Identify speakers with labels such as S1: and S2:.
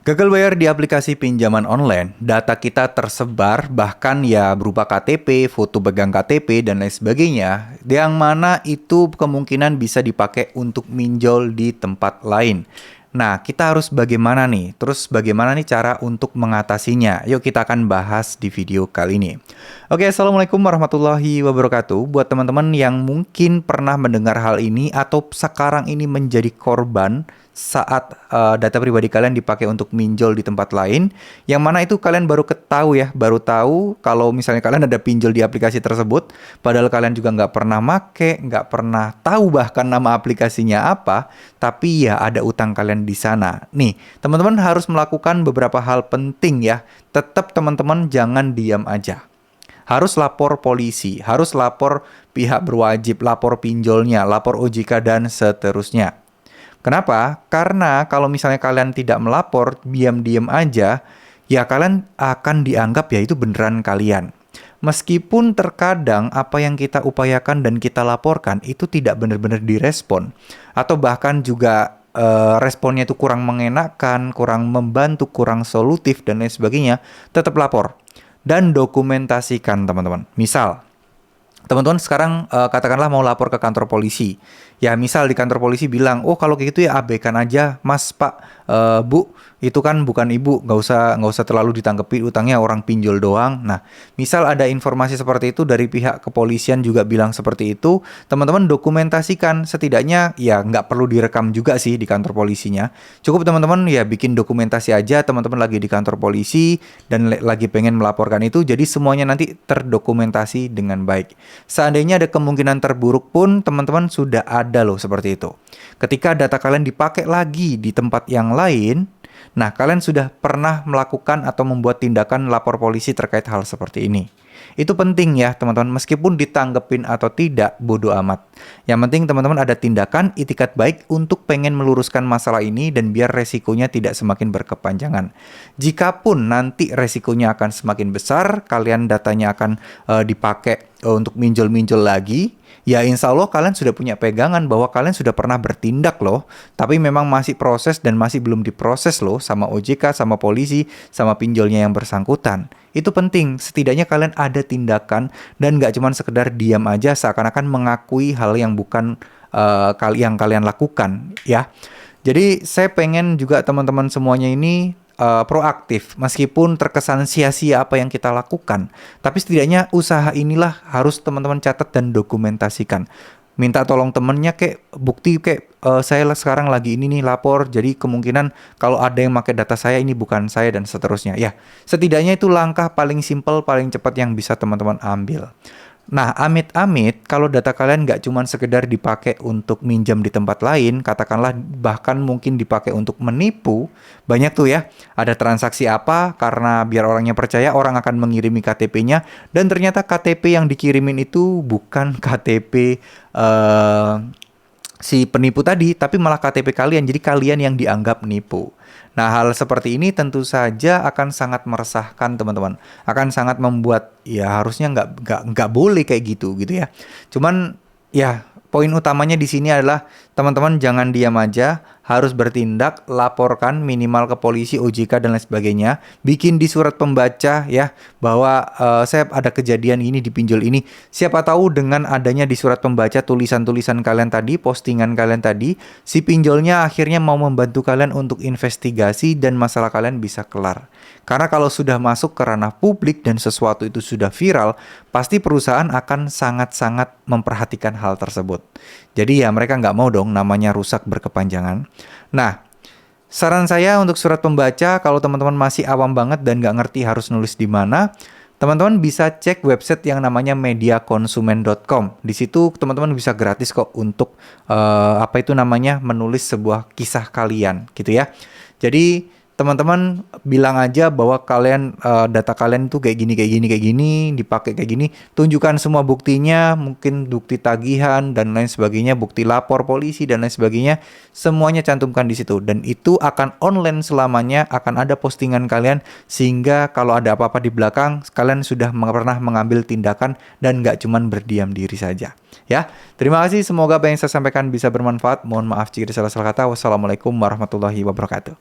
S1: Gagal bayar di aplikasi pinjaman online, data kita tersebar bahkan ya berupa KTP, foto pegang KTP, dan lain sebagainya, yang mana itu kemungkinan bisa dipakai untuk minjol di tempat lain. Nah, kita harus bagaimana nih? Terus bagaimana nih cara untuk mengatasinya? Yuk kita akan bahas di video kali ini. Oke, Assalamualaikum warahmatullahi wabarakatuh. Buat teman-teman yang mungkin pernah mendengar hal ini atau sekarang ini menjadi korban saat data pribadi kalian dipakai untuk minjol di tempat lain, yang mana itu kalian baru ketahui ya, baru tahu kalau misalnya kalian ada pinjol di aplikasi tersebut, padahal kalian juga nggak pernah make, nggak pernah tahu bahkan nama aplikasinya apa, tapi ya ada utang kalian di sana. Nih, teman-teman harus melakukan beberapa hal penting ya. Tetap teman-teman jangan diam aja. Harus lapor polisi, harus lapor pihak berwajib, lapor pinjolnya, lapor OJK dan seterusnya. Kenapa? Karena kalau misalnya kalian tidak melapor, diam-diam aja, ya kalian akan dianggap ya itu beneran kalian. Meskipun terkadang apa yang kita upayakan dan kita laporkan itu tidak benar-benar direspon. Atau bahkan juga responnya itu kurang mengenakan, kurang membantu, kurang solutif, dan lain sebagainya, tetap lapor. Dan dokumentasikan teman-teman. Misal, teman-teman sekarang katakanlah mau lapor ke kantor polisi. Ya misal di kantor polisi bilang, oh kalau kayak gitu ya abaikan aja, Mas, Pak, Bu, itu kan bukan ibu, nggak usah terlalu ditanggepi utangnya orang pinjol doang. Nah, misal ada informasi seperti itu dari pihak kepolisian juga bilang seperti itu, teman-teman dokumentasikan, setidaknya ya nggak perlu direkam juga sih di kantor polisinya. Cukup teman-teman ya bikin dokumentasi aja, teman-teman lagi di kantor polisi dan lagi pengen melaporkan itu, jadi semuanya nanti terdokumentasi dengan baik. Seandainya ada kemungkinan terburuk pun, teman-teman sudah ada loh seperti itu. Ketika data kalian dipakai lagi di tempat yang lain, nah kalian sudah pernah melakukan atau membuat tindakan lapor polisi terkait hal seperti ini. Itu penting ya teman-teman, meskipun ditanggepin atau tidak, bodo amat. Yang penting teman-teman ada tindakan itikat baik untuk pengen meluruskan masalah ini dan biar resikonya tidak semakin berkepanjangan. Jikapun nanti resikonya akan semakin besar, kalian datanya akan dipakai untuk minjol-minjol lagi, ya insya Allah kalian sudah punya pegangan bahwa kalian sudah pernah bertindak loh, tapi memang masih proses dan masih belum diproses loh sama OJK, sama polisi, sama pinjolnya yang bersangkutan. Itu penting, setidaknya kalian ada tindakan dan nggak cuma sekedar diam aja seakan-akan mengakui hal yang bukan yang kalian lakukan ya. Jadi saya pengen juga teman-teman semuanya ini proaktif, meskipun terkesan sia-sia apa yang kita lakukan, tapi setidaknya usaha inilah harus teman-teman catat dan dokumentasikan. Minta tolong temennya kayak bukti kayak saya sekarang lagi ini nih lapor, jadi kemungkinan kalau ada yang pakai data saya ini bukan saya dan seterusnya. Ya, setidaknya itu langkah paling simpel, paling cepat yang bisa teman-teman ambil. Nah, amit-amit kalau data kalian nggak cuma sekedar dipakai untuk minjam di tempat lain, katakanlah bahkan mungkin dipakai untuk menipu, banyak tuh ya, ada transaksi apa, karena biar orangnya percaya, orang akan mengirimi KTP-nya, dan ternyata KTP yang dikirimin itu bukan KTP si penipu tadi, tapi malah KTP kalian, jadi kalian yang dianggap nipu. Nah, hal seperti ini tentu saja akan sangat meresahkan teman-teman. Akan sangat membuat ya harusnya nggak boleh kayak gitu ya. Cuman ya poin utamanya di sini adalah teman-teman jangan diam aja, harus bertindak, laporkan minimal ke polisi, OJK dan lain sebagainya. Bikin di surat pembaca ya bahwa saya ada kejadian ini di pinjol ini. Siapa tahu dengan adanya di surat pembaca tulisan-tulisan kalian tadi, postingan kalian tadi, si pinjolnya akhirnya mau membantu kalian untuk investigasi dan masalah kalian bisa kelar. Karena kalau sudah masuk ke ranah publik dan sesuatu itu sudah viral, pasti perusahaan akan sangat-sangat memperhatikan hal tersebut. Jadi ya mereka nggak mau dong namanya rusak berkepanjangan. Nah, saran saya untuk surat pembaca, kalau teman-teman masih awam banget dan nggak ngerti harus nulis di mana, teman-teman bisa cek website yang namanya mediakonsumen.com. Di situ teman-teman bisa gratis kok untuk menulis sebuah kisah kalian gitu ya. Jadi teman-teman bilang aja bahwa kalian data kalian itu kayak gini, dipakai kayak gini, tunjukkan semua buktinya, mungkin bukti tagihan dan lain sebagainya, bukti lapor polisi dan lain sebagainya, semuanya cantumkan di situ dan itu akan online selamanya, akan ada postingan kalian sehingga kalau ada apa-apa di belakang kalian sudah pernah mengambil tindakan dan nggak cuman berdiam diri saja. Ya, terima kasih, semoga apa yang saya sampaikan bisa bermanfaat. Mohon maaf jika ada salah-salah kata. Wassalamualaikum warahmatullahi wabarakatuh.